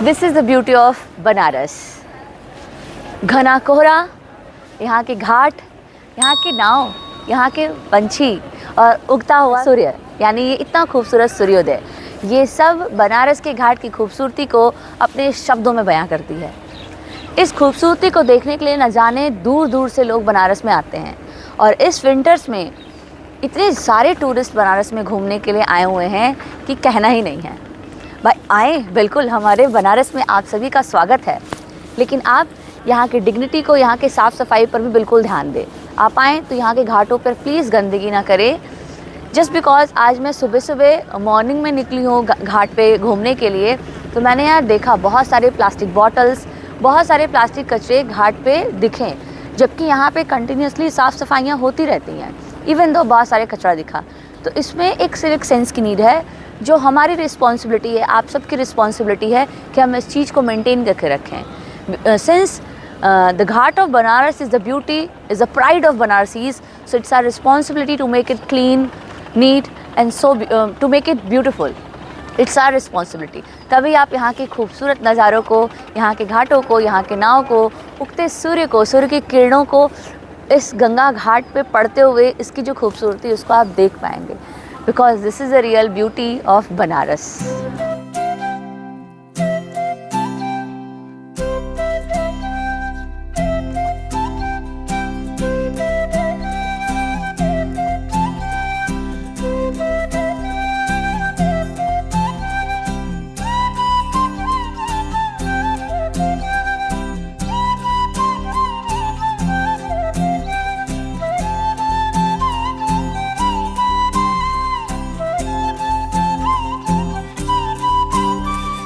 This is the beauty of Banaras. घना कोहरा, यहाँ के घाट, यहाँ की नाव, यहाँ के पंछी और उगता हुआ सूर्य, यानी ये इतना खूबसूरत सूर्योदय, ये सब बनारस के घाट की खूबसूरती को अपने शब्दों में बयां करती है। इस खूबसूरती को देखने के लिए न जाने दूर दूर से लोग बनारस में आते हैं और इस विंटर्स में इतने सारे टूरिस्ट बनारस में घूमने के लिए आए हुए हैं कि कहना ही नहीं है। भाई आए, बिल्कुल हमारे बनारस में आप सभी का स्वागत है, लेकिन आप यहाँ की डिग्निटी को, यहाँ के साफ़ सफाई पर भी बिल्कुल ध्यान दें। आप आएँ तो यहाँ के घाटों पर प्लीज़ गंदगी ना करें। जस्ट बिकॉज़ आज मैं सुबह सुबह मॉर्निंग में निकली हूँ घाट पे घूमने के लिए, तो मैंने यहाँ देखा बहुत सारे प्लास्टिक बॉटल्स, बहुत सारे प्लास्टिक कचरे घाट पे दिखे, जबकि यहाँ पे कंटिन्यूसली साफ़ सफाइयाँ होती रहती हैं, इवन दो बहुत सारे कचरा दिखा। तो इसमें एक सिविक सेंस की नीड है, जो हमारी रिस्पॉन्सिबिलिटी है, आप सबकी रिस्पॉन्सिबिलिटी है कि हम इस चीज़ को मेंटेन करके रखें। Since the Ghat of Banaras is the beauty, is the pride of Banarsis, so it's our responsibility to make it clean, neat and so to make it beautiful. It's our responsibility. तभी आप यहाँ के खूबसूरत नज़ारों को, यहाँ के घाटों को, यहाँ के नाव को, उगते सूर्य को, सूर्य की किरणों को इस गंगा घाट पे पड़ते हुए इसकी जो खूबसूरती उसको आप देख पाएंगे, because this is the real beauty of Banaras.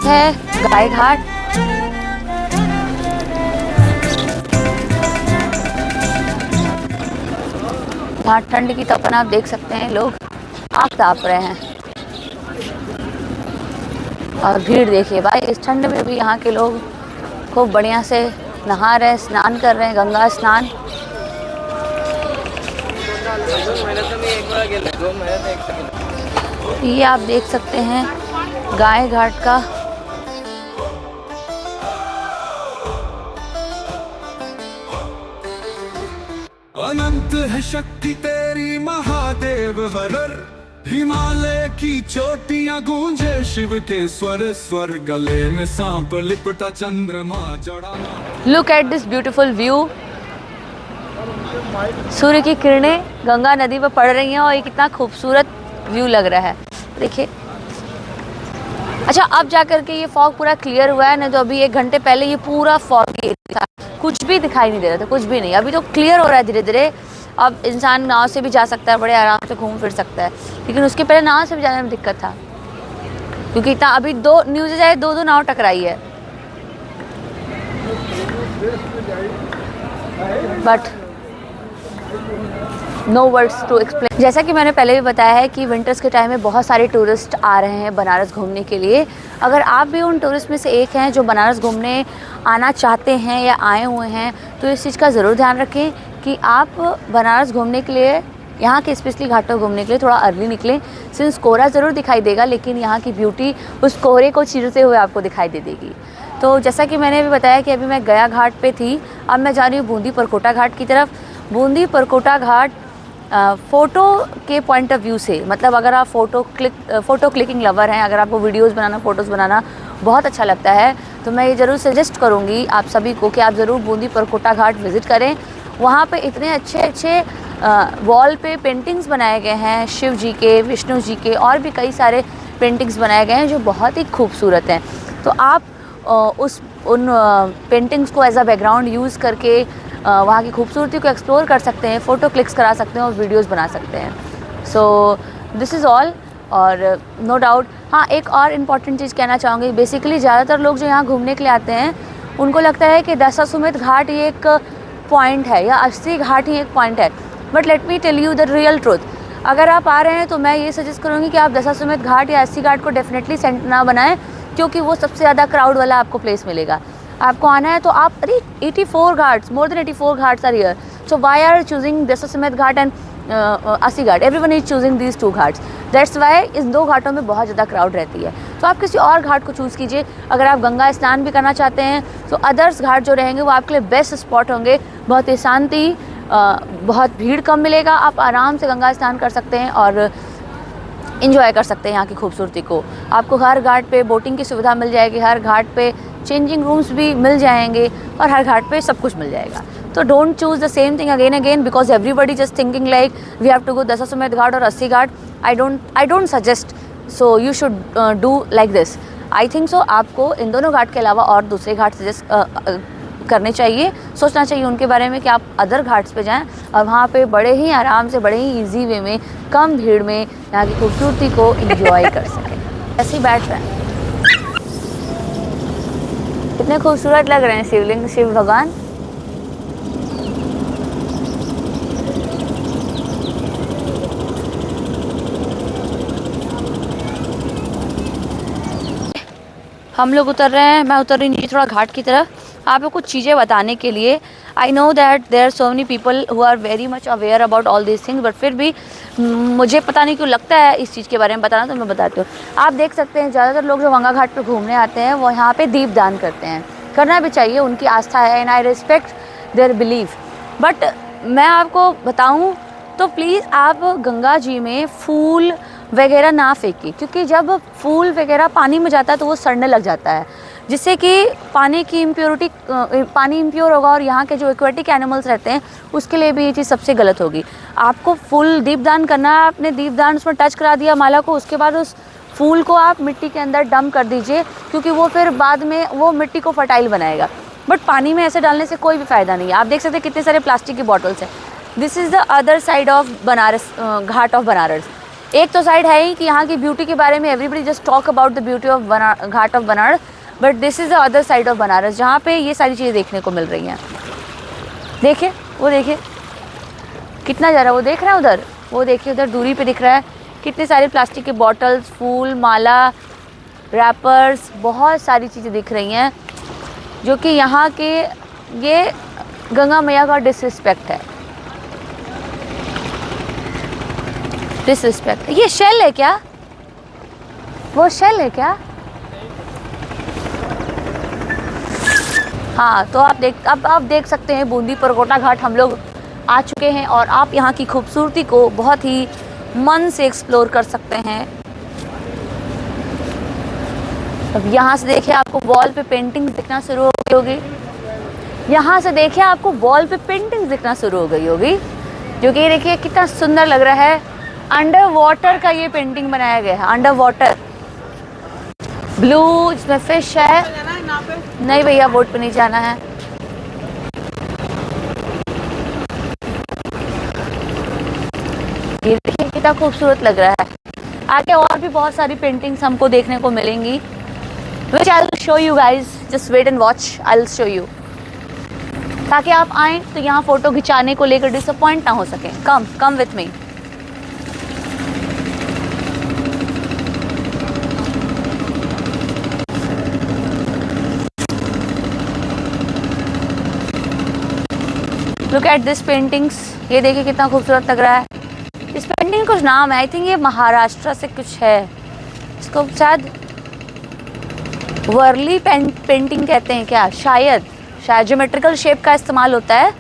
है गाय घाट। यहाँ ठंड की तपन आप देख सकते हैं, लोग आग ताप रहे हैं और भीड़ देखिए भाई, इस ठंड में भी यहाँ के लोग खूब बढ़िया से नहा रहे हैं, स्नान कर रहे हैं, गंगा स्नान। ये आप देख सकते हैं गाय घाट का अनंत है शक्ति तेरी महादेव हरर, हिमालय की चोटियां गूंजे शिव के स्वर स्वर, गले में सांप लिपटा चंद्रमा जड़ा। Look at this beautiful view. सूर्य की किरणें गंगा नदी पर पड़ रही हैं और ये कितना खूबसूरत व्यू लग रहा है, देखिए। अच्छा, अब जाकर के ये फॉग पूरा क्लियर हुआ है, नहीं तो अभी 1 घंटे पहले ये पूरा फॉग था, कुछ भी दिखाई नहीं दे रहा था, कुछ भी नहीं। अभी तो क्लियर हो रहा है धीरे धीरे। अब इंसान नाव से भी जा सकता है, बड़े आराम से घूम फिर सकता है, लेकिन उसके पहले नाव से भी जाने में दिक्कत था, क्योंकि इतना अभी 2 न्यूज़ आए, 2 नाव टकराई है। But no words to explain. जैसा कि मैंने पहले भी बताया है कि विंटर्स के टाइम में बहुत सारे टूरिस्ट आ रहे हैं बनारस घूमने के लिए। अगर आप भी उन टूरिस्ट में से एक हैं जो बनारस घूमने आना चाहते हैं या आए हुए हैं, तो इस चीज़ का ज़रूर ध्यान रखें कि आप बनारस घूमने के लिए, यहाँ के स्पेशली घाटों घूमने के लिए थोड़ा अर्ली निकलें। सिंस कोहरा ज़रूर दिखाई देगा, लेकिन यहाँ की ब्यूटी उस कोहरे को चीरते हुए आपको दिखाई दे देगी। तो जैसा कि मैंने भी बताया कि अभी मैं गया घाट पे थी, अब मैं जा रही हूँ बूंदी परकोटा घाट की तरफ। बूंदी परकोटा घाट फ़ोटो के पॉइंट ऑफ व्यू से, मतलब अगर आप फ़ोटो क्लिकिंग लवर हैं, अगर आपको वीडियोज़ बनाना, फ़ोटोज़ बनाना बहुत अच्छा लगता है, तो मैं ये ज़रूर सजेस्ट करूँगी आप सभी को कि आप ज़रूर बूंदी परकोटा घाट विज़िट करें। वहाँ पे इतने अच्छे अच्छे वॉल पे पेंटिंग्स बनाए गए हैं, शिव जी के, विष्णु जी के, और भी कई सारे पेंटिंग्स बनाए गए हैं जो बहुत ही खूबसूरत हैं। तो आप उन पेंटिंग्स को एज अ बैकग्राउंड यूज़ करके वहाँ की खूबसूरती को एक्सप्लोर कर सकते हैं, फ़ोटो क्लिक्स करा सकते हैं और वीडियोस बना सकते हैं। So this is all. और नो डाउट, हाँ, एक और इम्पॉर्टेंट चीज़ कहना चाहूँगी। बेसिकली ज़्यादातर लोग जो यहाँ घूमने के लिए आते हैं, उनको लगता है कि दशाश्वमेध घाट ये एक पॉइंट है या अस्सी घाट ही एक पॉइंट है, but let me tell you the real truth. अगर आप आ रहे हैं तो मैं ये सजेस्ट करूँगी कि आप दशाश्वमेध घाट या अस्सी घाट को डेफिनेटली सेंटर ना बनाएं, क्योंकि वो सबसे ज़्यादा क्राउड वाला आपको प्लेस मिलेगा। आपको आना है तो आप, अरे 84 ghats, more than 84 ghats are here, so why are choosing Dashashwamedh Ghat and Assi Ghat? Everyone is choosing these 2 ghats, that's why इस 2 घाटों में बहुत ज़्यादा क्राउड रहती है। तो आप किसी और घाट को चूज़ कीजिए। अगर आप गंगा स्नान भी करना चाहते हैं तो अदर्स घाट जो रहेंगे वो आपके लिए बेस्ट स्पॉट होंगे। बहुत ही शांति, बहुत भीड़ कम मिलेगा, आप आराम से गंगा स्नान कर सकते हैं और इन्जॉय कर सकते हैं यहाँ की खूबसूरती को। आपको हर घाट पे बोटिंग की सुविधा मिल जाएगी, हर घाट पे चेंजिंग रूम्स भी मिल जाएंगे और हर घाट पे सब कुछ मिल जाएगा। तो don't choose the same thing again because everybody just thinking like we have to go Dashashwamedh Ghat और Assi Ghat. I don't suggest, so you should do like this. I think so आपको इन दोनों घाट के अलावा और दूसरे घाट सजेस्ट करने चाहिए, सोचना चाहिए उनके बारे में कि आप अदर घाट्स पे जाएं और वहाँ पे बड़े ही आराम से, बड़े ही इजी वे में, कम भीड़ में यहाँ की खूबसूरती को एंजॉय कर सकें। ऐसे ही बैठ रहे हैं, कितने खूबसूरत लग रहे हैं शिवलिंग, शिव भगवान। हम लोग उतर रहे हैं, मैं उतर रही नीचे थोड़ा घाट की तरफ आपको कुछ चीज़ें बताने के लिए। I know that there are so many people who are very much aware about all this things, but फिर भी मुझे पता नहीं क्यों लगता है इस चीज़ के बारे में बताना, तो मैं बताती हूँ। आप देख सकते हैं ज़्यादातर लोग जो गंगा घाट पे घूमने आते हैं वो यहाँ पे दीप दान करते हैं, करना भी चाहिए, उनकी आस्था है and I respect their belief. But मैं आपको बताऊँ तो प्लीज़ आप गंगा जी में फूल वगैरह ना फेंकिए, क्योंकि जब फूल वगैरह पानी में जाता है तो वो सड़ने लग जाता है, जिससे कि पानी की इम्प्योरिटी, पानी इम्प्योर होगा और यहाँ के जो एक्वेटिक एनिमल्स रहते हैं उसके लिए भी ये चीज़ सबसे गलत होगी। आपको फूल दीपदान करना है, आपने दीपदान उसमें टच करा दिया माला को, उसके बाद उस फूल को आप मिट्टी के अंदर डंप कर दीजिए, क्योंकि वो फिर बाद में वो मिट्टी को फर्टाइल बनाएगा। बट पानी में ऐसे डालने से कोई भी फ़ायदा नहीं है। आप देख सकते हैं कितने सारे प्लास्टिक की बॉटल्स हैं। This is the other side of Banaras, Ghat of Banaras. एक तो साइड है ही कि यहाँ की ब्यूटी के बारे में everybody just talk about the beauty of Ghat of Banaras, but this is the other side of Banaras जहाँ पे ये सारी चीज़ें देखने को मिल रही हैं। देखिए वो, देखिए कितना ज़्यादा वो देख रहा है उधर, वो देखिए उधर दूरी पे दिख रहा है कितने सारे प्लास्टिक के बॉटल्स, फूल, माला, रैपर्स, बहुत सारी चीज़ें दिख रही हैं जो कि यहाँ के ये गंगा मैया का डिसरिस्पेक्ट है। डिसरिस्पेक्ट। ये शेल है क्या? वो शेल है क्या? हाँ, तो आप देख सकते हैं बूंदी परकोटा घाट हम लोग आ चुके हैं और आप यहाँ की खूबसूरती को बहुत ही मन से एक्सप्लोर कर सकते हैं। अब यहाँ से देखिए आपको वॉल पे पेंटिंग दिखना शुरू हो गई होगी। यहाँ से देखिए आपको वॉल पे पेंटिंग दिखना शुरू हो गई होगी, जो कि देखिए कितना सुंदर लग रहा है। अंडर वाटर का ये पेंटिंग बनाया गया है, अंडर वाटर, ब्लू, इसमें फिश है। नहीं भैया, बोट पे नहीं जाना है। ये देखिए कितना खूबसूरत लग रहा है। आगे और भी बहुत सारी पेंटिंग्स हमको देखने को मिलेंगी, which I will show you guys. Just wait and watch. I'll show you. ताकि आप आएँ तो यहाँ फ़ोटो खिंचाने को लेकर डिसअपॉइंट ना हो सकें। Come with me. Look at this paintings. ये देखिए कितना खूबसूरत लग रहा है। इस पेंटिंग का कुछ नाम है, आई थिंक ये महाराष्ट्र से कुछ है, इसको शायद वर्ली पेंटिंग कहते हैं क्या, शायद ज्योमेट्रिकल शेप का इस्तेमाल होता है,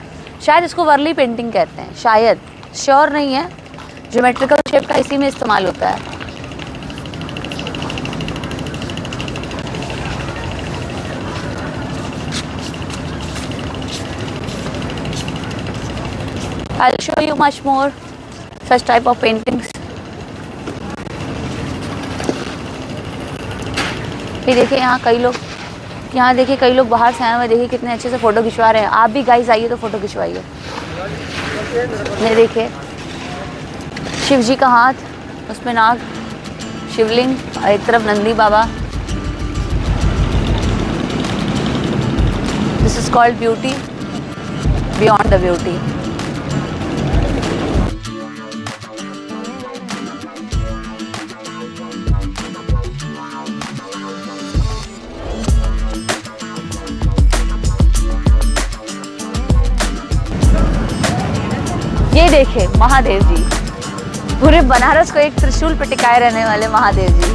शायद इसको वर्ली पेंटिंग कहते हैं, शायद, श्योर नहीं है। ज्योमेट्रिकल शेप का इसी में इस्तेमाल होता है। I'll show you much more such type of paintings. ये देखिए यहाँ देखिए कई लोग बाहर से आए हुए, देखिए कितने अच्छे से फ़ोटो खिंचवा रहे हैं। आप भी गाइस आइए तो फ़ोटो खिंचवाइए। ये देखिए शिव जी का हाथ, उसमें नाग, शिवलिंग और एक तरफ Nandi Baba. This is called beauty beyond the beauty. ये देखिए महादेव जी, पूरे बनारस को एक त्रिशूल पे टिकाए रहने वाले महादेव जी।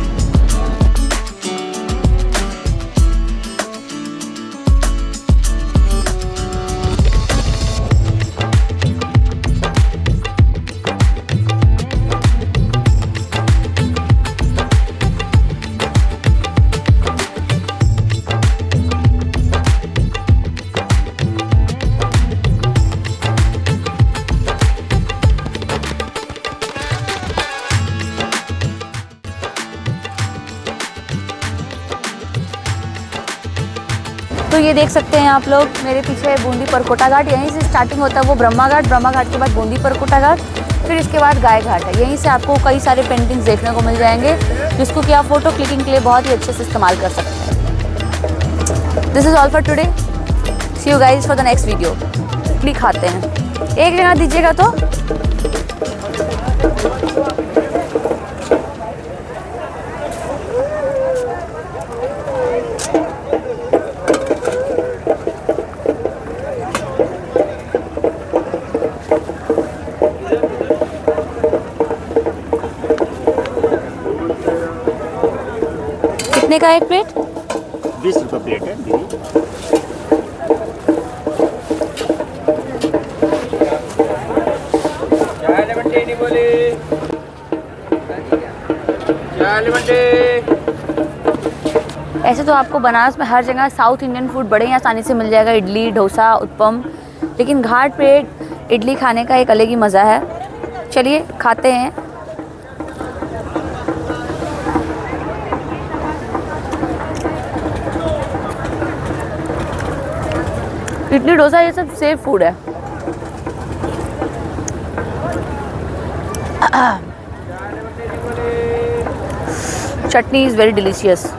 तो ये देख सकते हैं आप लोग, मेरे पीछे बूंदी परकोटा घाट, यहीं से स्टार्टिंग होता है वो ब्रह्मा घाट के बाद बूंदी परकोटा घाट, फिर इसके बाद गाय घाट है। यहीं से आपको कई सारे पेंटिंग्स देखने को मिल जाएंगे, जिसको कि आप फोटो क्लिकिंग के लिए बहुत ही अच्छे से इस्तेमाल कर सकते हैं। This is all for today, see you guys for the next video. Idli खाते हैं, एक लेना दीजिएगा तो। कितने का एक प्लेट? 20 रुपये प्लेट है दीदी। ऐसे तो आपको बनारस में हर जगह साउथ इंडियन फूड बड़े ही आसानी से मिल जाएगा, इडली, डोसा, उत्पम, लेकिन घाट पे इडली खाने का एक अलग ही मज़ा है। चलिए खाते हैं। इडली डोसा ये सब सेफ फूड है। चटनी इज़ वेरी डिलीशियस।